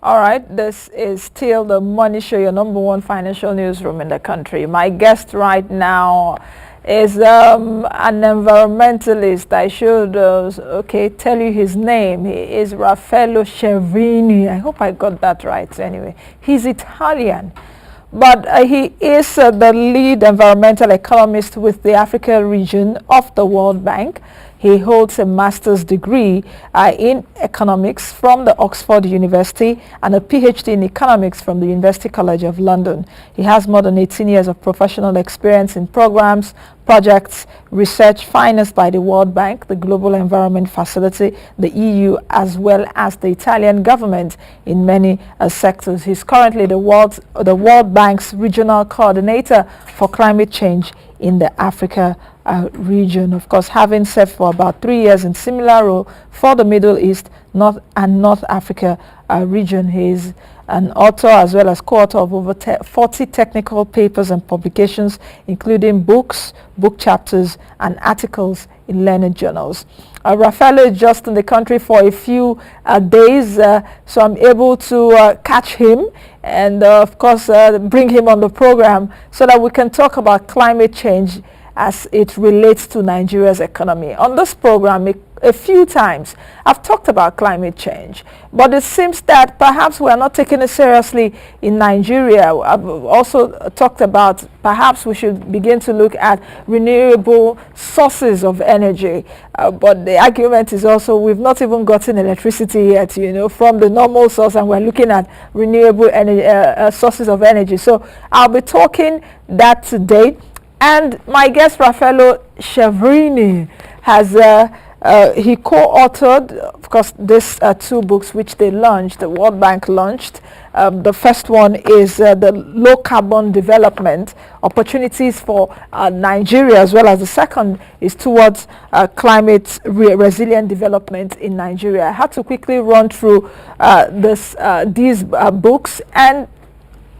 All right, this is still the Money Show, your number one financial newsroom in the country. My guest right now is an environmentalist. I should, tell you his name. He is Raffaello Cervigni. I hope I got that right anyway. He's Italian. But he is the lead environmental economist with the Africa region of the World Bank. He holds a master's degree in economics from the Oxford University and a PhD in economics from the University College of London. He has more than 18 years of professional experience in programs, projects, research financed by the World Bank, the Global Environment Facility, the EU, as well as the Italian government in many sectors. He's currently the World Bank's regional coordinator for climate change in the Africa region. Of course, having served for about 3 years in similar role for the Middle East, North Africa region. He is an author as well as co-author of over 40 technical papers and publications, including books, book chapters, and articles in learned journals. Raffaello is just in the country for a few days, so I'm able to catch him and, of course, bring him on the program so that we can talk about climate change as it relates to Nigeria's economy. On this program, a few times, I've talked about climate change, but it seems that perhaps we are not taking it seriously in Nigeria. I've also talked about perhaps we should begin to look at renewable sources of energy, but the argument is also we've not even gotten electricity yet, from the normal source, and we're looking at renewable energy, sources of energy. So I'll be talking that today. And my guest, Raffaello Cervigni, has he co-authored, of course, these two books which they launched, the World Bank launched. The first one is the Low Carbon Development, Opportunities for Nigeria, as well as the second is towards climate resilient development in Nigeria. I had to quickly run through these books, and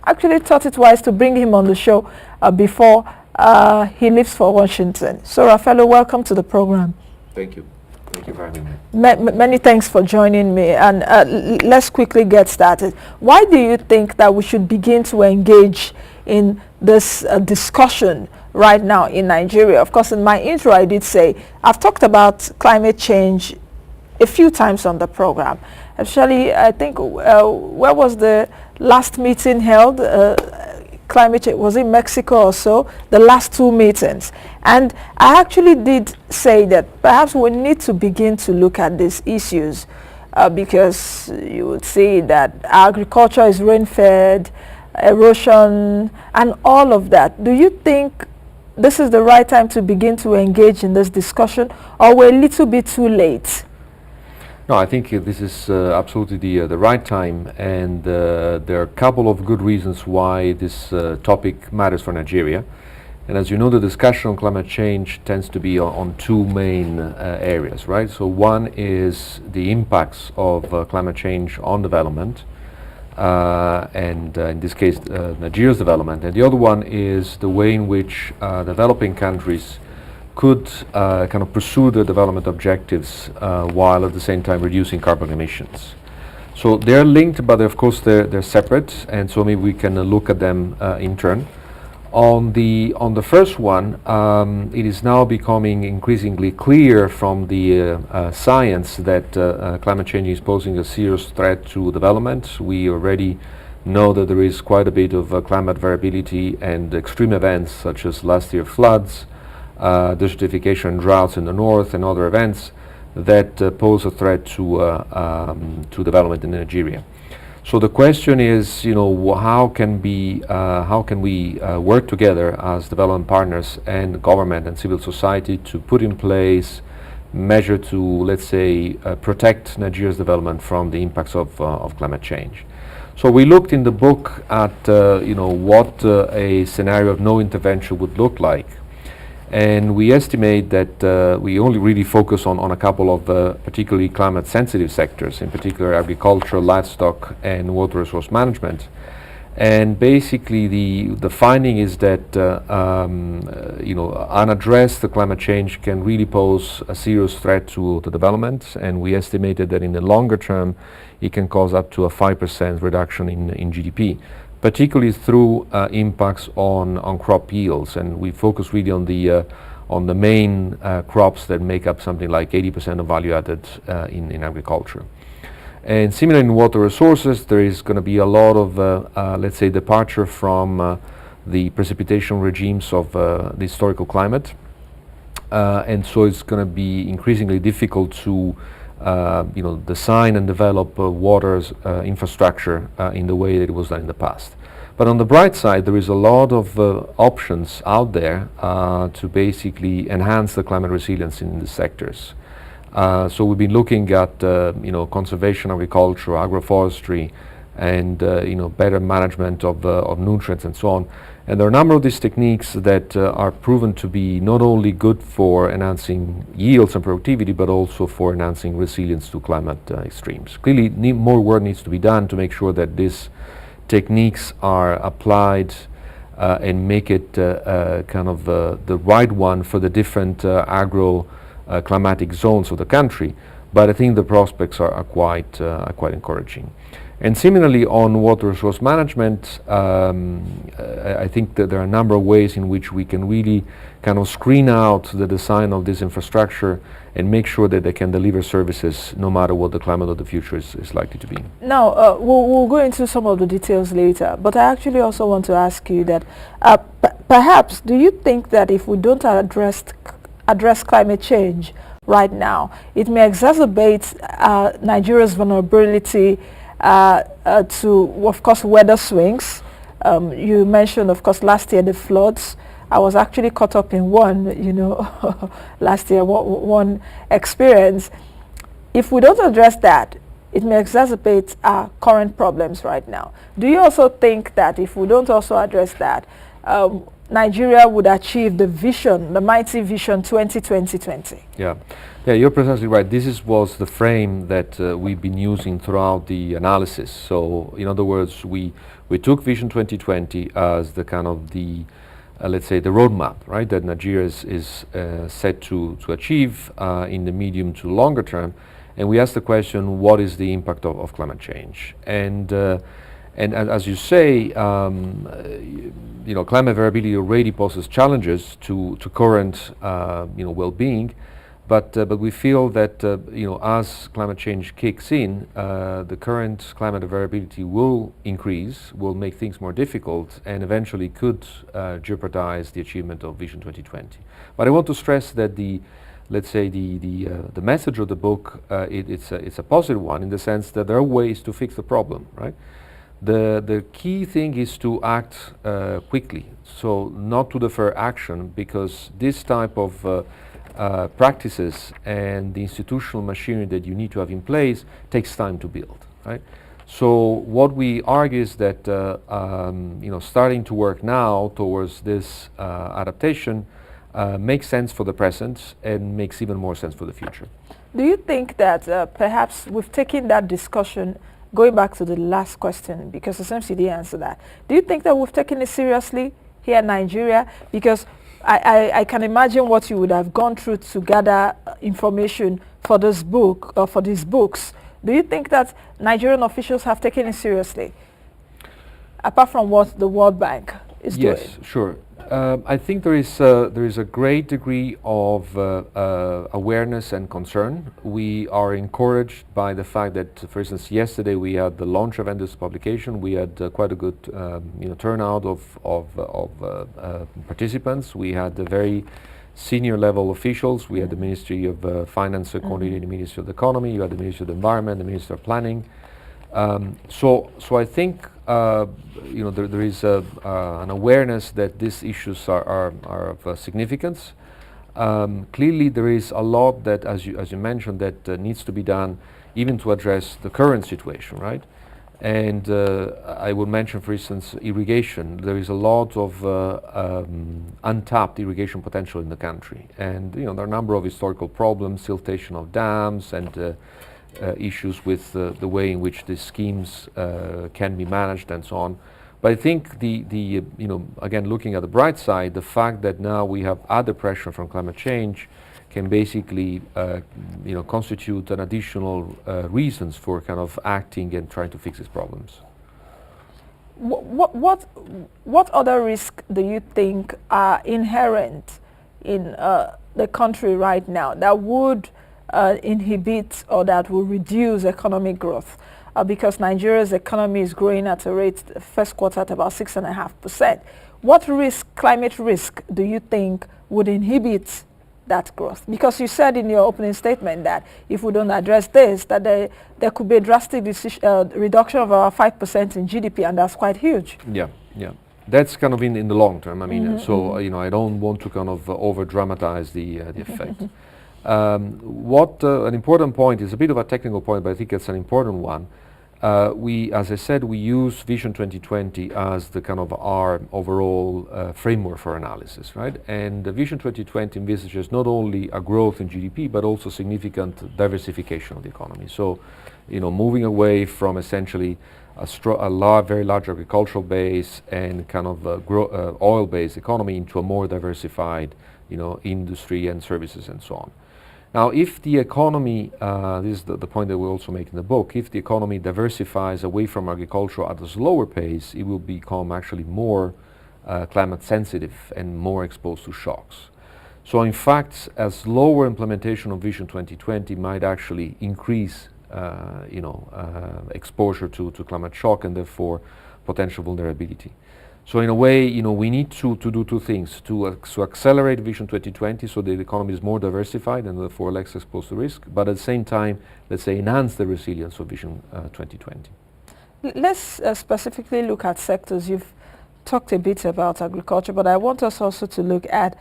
actually thought it wise to bring him on the show before he leaves for Washington. So, Raffaello, welcome to the program. Thank you. Thank you for having me. Many thanks for joining me. And let's quickly get started. Why do you think that we should begin to engage in this discussion right now in Nigeria? Of course, in my intro, I did say I've talked about climate change a few times on the program. Actually, I think, where was the last meeting held? Climate change, was it Mexico or so, the last two meetings. And I actually did say that perhaps we need to begin to look at these issues because you would see that agriculture is rain-fed, erosion, and all of that. Do you think this is the right time to begin to engage in this discussion, or we're a little bit too late? No, I think this is absolutely the right time, and there are a couple of good reasons why this topic matters for Nigeria. And as you know, the discussion on climate change tends to be on two main areas, right? So one is the impacts of climate change on development, and in this case, Nigeria's development. And the other one is the way in which developing countries could kind of pursue the development objectives while at the same time reducing carbon emissions. So they're linked, but of course they're separate, and so maybe we can look at them in turn. On the first one, it is now becoming increasingly clear from the science that climate change is posing a serious threat to development. We already know that there is quite a bit of climate variability and extreme events such as last year floods, desertification and droughts in the north, and other events that pose a threat to development in Nigeria. So the question is, how can we work together as development partners and government and civil society to put in place measures to, let's say, protect Nigeria's development from the impacts of climate change. So we looked in the book at what a scenario of no intervention would look like. And we estimate that we only really focus on a couple of particularly climate sensitive sectors, in particular agriculture, livestock, and water resource management. And basically, the finding is that unaddressed, the climate change can really pose a serious threat to the development. And we estimated that in the longer term, it can cause up to a 5% reduction in GDP, particularly through impacts on crop yields. And we focus really on the main crops that make up something like 80% of value added in agriculture. And similarly in water resources, there is going to be a lot of, let's say, departure from the precipitation regimes of the historical climate. And so it's going to be increasingly difficult to design and develop water infrastructure in the way that it was done in the past. But on the bright side, there is a lot of options out there to basically enhance the climate resilience in the sectors. So we've been looking at conservation agriculture, agroforestry, and better management of nutrients and so on. And there are a number of these techniques that are proven to be not only good for enhancing yields and productivity, but also for enhancing resilience to climate extremes. Clearly, more work needs to be done to make sure that these techniques are applied and make it the right one for the different climatic zones of the country. But I think the prospects are quite encouraging. And similarly on water resource management, I think that there are a number of ways in which we can really kind of screen out the design of this infrastructure and make sure that they can deliver services no matter what the climate of the future is likely to be. Now, we'll go into some of the details later, but I actually also want to ask you that perhaps do you think that if we don't address climate change right now, it may exacerbate Nigeria's vulnerability to, of course, weather swings? You mentioned, of course, last year the floods. I was actually caught up in one, last year, one experience. If we don't address that, it may exacerbate our current problems right now. Do you also think that if we don't also address that, Nigeria would achieve the vision, the mighty vision 2020? Yeah, you're precisely right. This was the frame that we've been using throughout the analysis. So, in other words, we took Vision 2020 as the kind of let's say, the roadmap, right, that Nigeria is set to achieve in the medium to longer term. And we asked the question, what is the impact of climate change? And as you say, climate variability already poses challenges to current well-being, but we feel that as climate change kicks in, the current climate variability will increase, will make things more difficult, and eventually could jeopardize the achievement of Vision 2020. But I want to stress that the message of the book it's a positive one, in the sense that there are ways to fix the problem, right? The key thing is to act quickly, so not to defer action, because this type of practices and the institutional machinery that you need to have in place takes time to build, right? So what we argue is that starting to work now towards this adaptation makes sense for the present and makes even more sense for the future. Do you think that perhaps we've taken that discussion, going back to the last question, because essentially you didn't answer that, do you think that we've taken it seriously here in Nigeria? Because I can imagine what you would have gone through to gather information for this book, or for these books. Do you think that Nigerian officials have taken it seriously, apart from what the World Bank is doing? Yes, sure. I think there is a great degree of awareness and concern. We are encouraged by the fact that, for instance, yesterday we had the launch event of this publication. We had quite a good turnout of participants. We had the very senior level officials. We had the Ministry of Finance coordinating the Ministry of the Economy. You had the Ministry of the Environment, the Minister of Planning. So I think there is an awareness that these issues are of significance. Clearly, there is a lot that, as you mentioned, that needs to be done, even to address the current situation, right? And I would mention, for instance, irrigation. There is a lot of untapped irrigation potential in the country, and there are a number of historical problems, siltation of dams, and issues with the way in which these schemes can be managed and so on. But I think again, looking at the bright side, the fact that now we have other pressure from climate change can basically, constitute an additional reasons for kind of acting and trying to fix these problems. What other risks do you think are inherent in the country right now that would inhibit or that will reduce economic growth? Because Nigeria's economy is growing at a rate, first quarter at about 6.5%. What climate risk do you think would inhibit that growth? Because you said in your opening statement that if we don't address this, that there could be a drastic reduction of about 5% in GDP, and that's quite huge. Yeah. That's kind of in the long term. I mean, I don't want to kind of over dramatize the effect. An important point is a bit of a technical point, but I think it's an important one. As I said, we use Vision 2020 as the kind of our overall framework for analysis, right? And the Vision 2020 envisages not only a growth in GDP, but also significant diversification of the economy. So, moving away from essentially a very large agricultural base and kind of oil-based economy into a more diversified, industry and services and so on. Now, if the economy, this is the point that we also make in the book, if the economy diversifies away from agriculture at a slower pace, it will become actually more climate sensitive and more exposed to shocks. So in fact, a slower implementation of Vision 2020 might actually increase exposure to climate shock and therefore potential vulnerability. So in a way, we need to do two things, to accelerate Vision 2020 so the economy is more diversified and therefore less exposed to risk, but at the same time, let's say, enhance the resilience of Vision 2020. Let's specifically look at sectors. You've talked a bit about agriculture, but I want us also to look at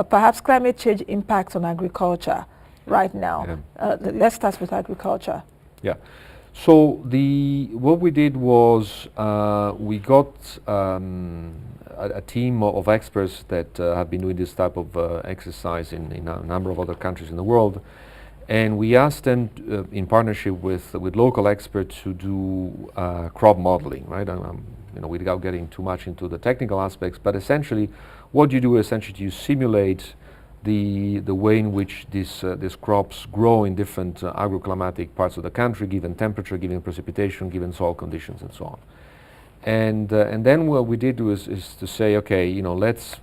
perhaps climate change impact on agriculture right now. Yeah. Let's start with agriculture. Yeah. So what we did was we got a team of experts that have been doing this type of exercise in a number of other countries in the world, and we asked them in partnership with local experts to do crop modeling, right? Without getting too much into the technical aspects, but essentially, what you do is essentially you simulate the way in which these crops grow in different agroclimatic parts of the country, given temperature, given precipitation, given soil conditions, and so on. And then what we did is to say, okay, let's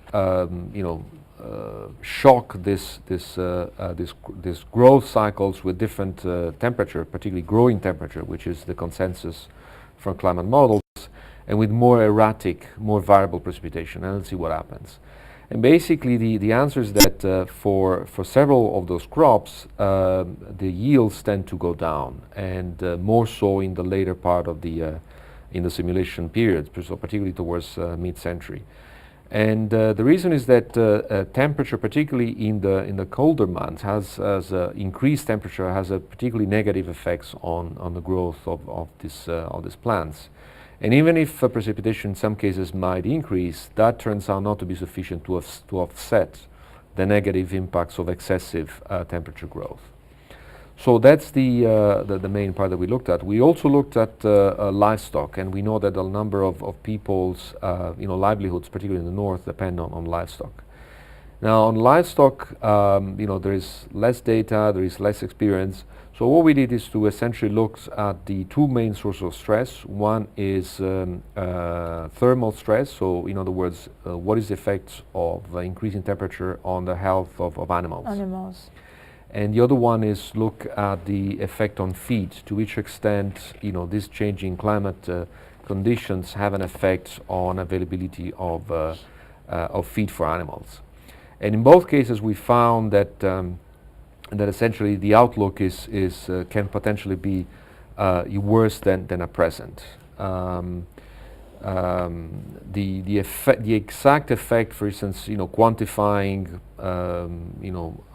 shock this growth cycles with different temperature, particularly growing temperature, which is the consensus from climate models, and with more erratic, more variable precipitation, and let's see what happens. And basically, the answer is that for several of those crops, the yields tend to go down, and more so in the later part of in the simulation period, so particularly towards mid-century. And the reason is that temperature, particularly in the colder months, has increased temperature has a particularly negative effects on the growth of these plants. And even if precipitation in some cases might increase, that turns out not to be sufficient to offset the negative impacts of excessive temperature growth. So that's the main part that we looked at. We also looked at livestock, and we know that a number of people's livelihoods, particularly in the north, depend on livestock. Now on livestock, there is less data, there is less experience. So what we did is to essentially look at the two main sources of stress. One is thermal stress, so in other words, what is the effect of increasing temperature on the health of animals. And the other one is look at the effect on feed, to which extent these changing climate conditions have an effect on availability of feed for animals. And in both cases we found that essentially the outlook can potentially be worse than at present. The exact effect, for instance, quantifying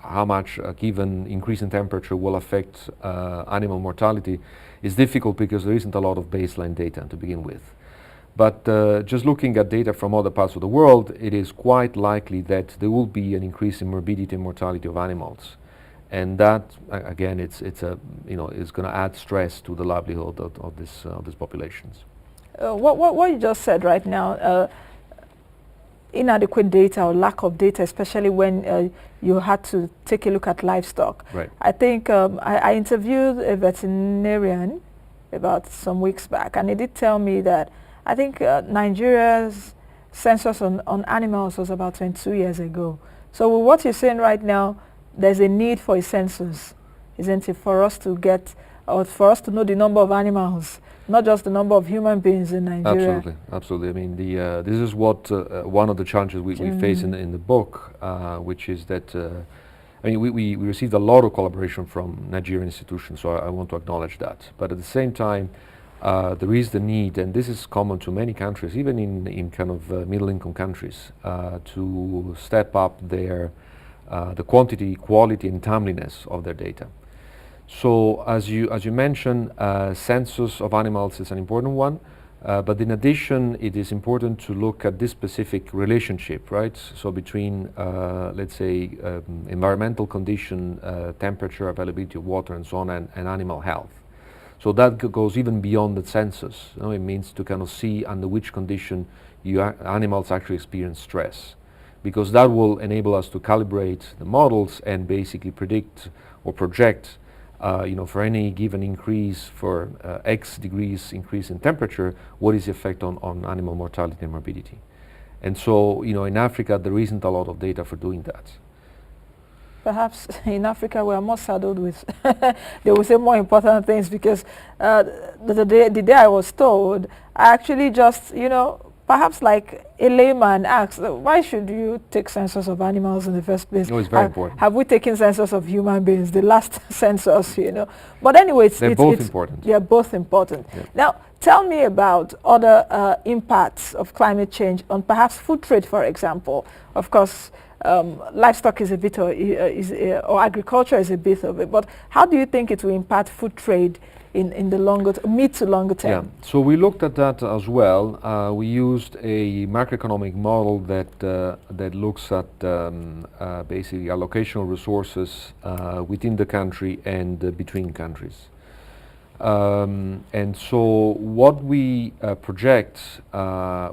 how much a given increase in temperature will affect animal mortality is difficult because there isn't a lot of baseline data to begin with. But just looking at data from other parts of the world, it is quite likely that there will be an increase in morbidity and mortality of animals. And that, again, it's going to add stress to the livelihood of these populations. What you just said right now, inadequate data or lack of data, especially when you had to take a look at livestock. Right. I think I interviewed a veterinarian about some weeks back, and he did tell me that I think Nigeria's census on animals was about 22 years ago. So with what you're saying right now, there's a need for a census, isn't it, for us to get, or for us to know the number of animals, not just the number of human beings in Nigeria. Absolutely, absolutely. I mean, this is what one of the challenges we face in the book, which is that I mean, we received a lot of collaboration from Nigerian institutions, so I want to acknowledge that. But at the same time, there is the need, and this is common to many countries, even in kind of middle-income countries, to step up their the quantity, quality, and timeliness of their data. So as you mentioned, census of animals is an important one, but in addition, it is important to look at this specific relationship, right? So between, let's say, environmental condition, temperature, availability of water, and so on, and animal health. So that goes even beyond the census. You know, it means to kind of see under which condition animals actually experience stress, because that will enable us to calibrate the models and basically predict or project for any given increase for X degrees increase in temperature, what is the effect on animal mortality and morbidity? And so, in Africa, there isn't a lot of data for doing that. Perhaps in Africa we are more saddled with, they will say more important things, because the day I was told, I actually just, perhaps like a layman asks, why should you take census of animals in the first place? No, it's very important. Have we taken census of human beings, the last census, But anyway, they're both important. They're both important. Yeah. Now, tell me about other impacts of climate change on perhaps food trade, for example. Of course, livestock is a bit, or agriculture is a bit of it, but how do you think it will impact food trade in the mid to longer term? Yeah, so we looked at that as well. We used a macroeconomic model that looks at basically allocational resources within the country and between countries. And so what we project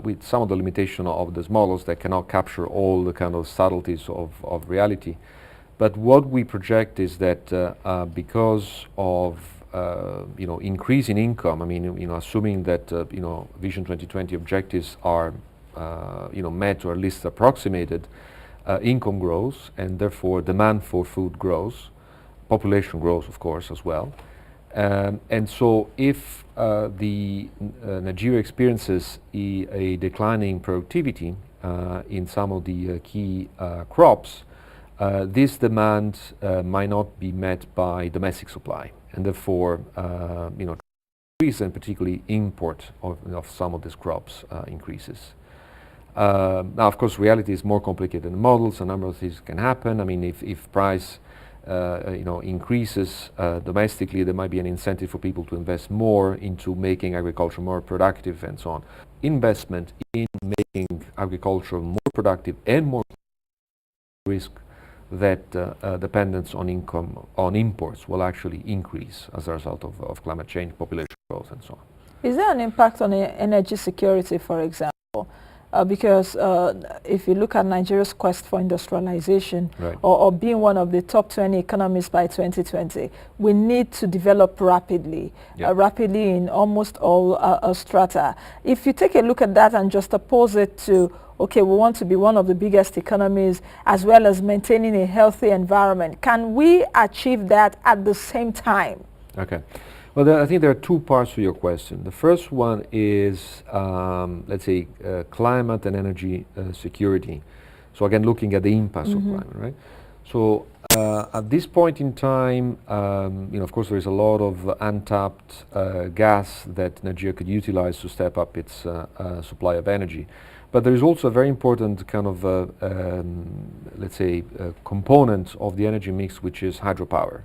with some of the limitation of these models that cannot capture all the kind of subtleties of reality, but what we project is that because of increase in income, I mean, assuming that Vision 2020 objectives are met or at least approximated, income grows, and therefore demand for food grows, population grows, of course, as well. And so if Nigeria experiences a declining productivity in some of the key crops, this demand might not be met by domestic supply, and therefore increase, and particularly import of some of these crops increases. Now, of course, reality is more complicated than models. A number of things can happen. I mean, if price increases domestically, there might be an incentive for people to invest more into making agriculture more productive and so on. Investment in making agriculture more productive and more risk that dependence on income on imports will actually increase as a result of climate change, population growth, and so on. Is there an impact on energy security, for example? Because if you look at Nigeria's quest for industrialization, right, or being one of the top 20 economies by 2020, we need to develop rapidly, yep, rapidly in almost all strata. If you take a look at that and just oppose it to, okay, we want to be one of the biggest economies as well as maintaining a healthy environment, can we achieve that at the same time? Okay. Well, I think there are two parts to your question. The first one is, let's say, climate and energy security. So again, looking at the impacts of climate, right? So at this point in time, of course, there is a lot of untapped gas that Nigeria could utilize to step up its supply of energy. But there is also a very important kind of, let's say, component of the energy mix, which is hydropower.